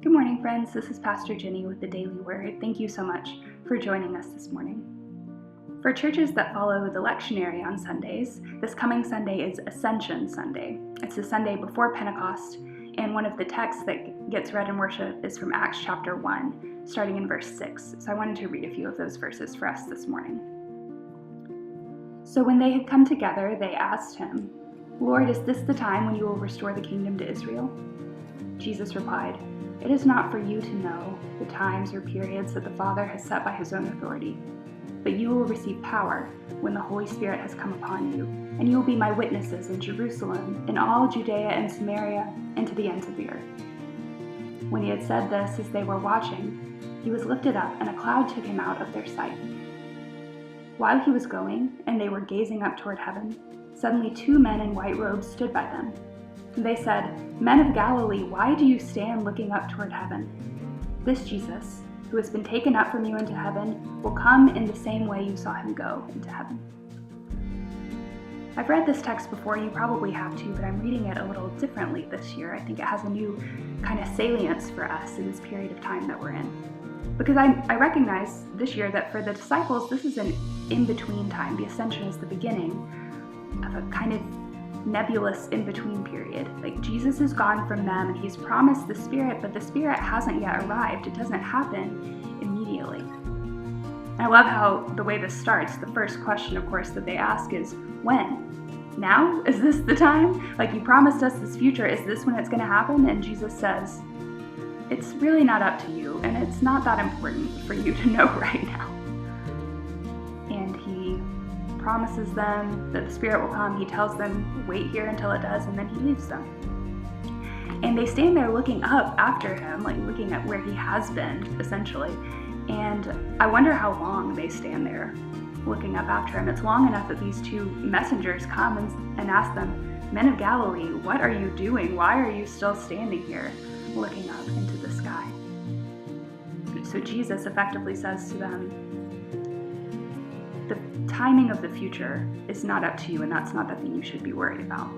Good morning, friends. This is Pastor Ginny with the Daily Word. Thank you so much for joining us this morning. For churches that follow the lectionary on Sundays, this coming Sunday is Ascension Sunday. It's the Sunday before Pentecost, and one of the texts that gets read in worship is from Acts chapter 1, starting in verse 6. So I wanted to read a few of those verses for us this morning. So when they had come together, they asked him, "Lord, is this the time when you will restore the kingdom to Israel?" Jesus replied, "It is not for you to know the times or periods that the Father has set by his own authority, but you will receive power when the Holy Spirit has come upon you, and you will be my witnesses in Jerusalem, in all Judea and Samaria, and to the ends of the earth." When he had said this, as they were watching, he was lifted up, and a cloud took him out of their sight. While he was going, and they were gazing up toward heaven, suddenly 2 men in white robes stood by them. They said, "Men of Galilee, why do you stand looking up toward heaven? This Jesus, who has been taken up from you into heaven, will come in the same way you saw him go into heaven." I've read this text before, you probably have too, but I'm reading it a little differently this year. I think it has a new kind of salience for us in this period of time that we're in. Because I recognize this year that for the disciples, this is an in-between time. The ascension is the beginning of a kind of nebulous in-between period. Like Jesus is gone from them and he's promised the Spirit, but the Spirit hasn't yet arrived. It doesn't happen immediately. And I love how the way this starts, the first question, of course, that they ask is, when? Now? Is this the time? Like, you promised us this future. Is this when it's going to happen? And Jesus says, it's really not up to you, and it's not that important for you to know right now. And he promises them that the Spirit will come. He tells them, wait here until it does, and then he leaves them. And they stand there looking up after him, like looking at where he has been, essentially. And I wonder how long they stand there looking up after him. It's long enough that these 2 messengers come and ask them, "Men of Galilee, what are you doing? Why are you still standing here looking up into the sky?" So Jesus effectively says to them, the timing of the future is not up to you, and that's not the thing you should be worried about.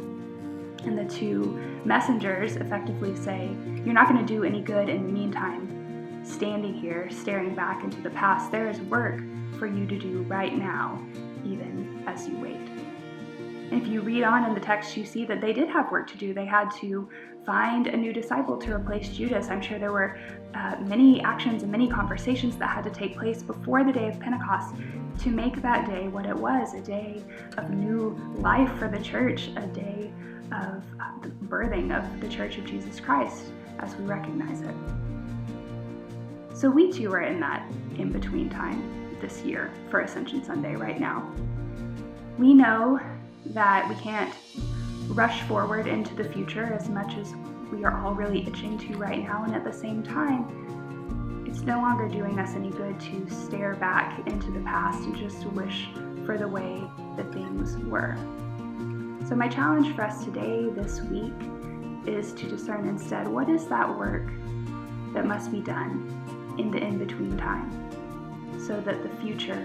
And the 2 messengers effectively say, you're not going to do any good in the meantime standing here, staring back into the past. There is work for you to do right now, even as you wait. And if you read on in the text, you see that they did have work to do. They had to find a new disciple to replace Judas. I'm sure there were many actions and many conversations that had to take place before the day of Pentecost to make that day what it was, a day of new life for the church, a day of the birthing of the Church of Jesus Christ as we recognize it. So we too are in that in-between time this year for Ascension Sunday right now. We know that we can't rush forward into the future as much as we are all really itching to right now, and at the same time, it's no longer doing us any good to stare back into the past and just wish for the way that things were. So my challenge for us today, this week, is to discern instead, what is that work that must be done in the in-between time so that the future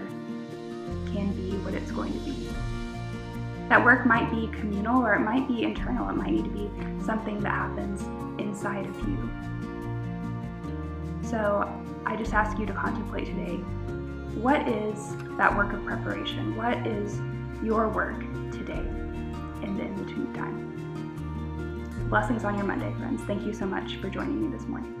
can be what it's going to be. That work might be communal, or it might be internal. It might need to be something that happens inside of you. So I just ask you to contemplate today, what is that work of preparation? What is your work today in the in-between time? Blessings on your Monday, friends. Thank you so much for joining me this morning.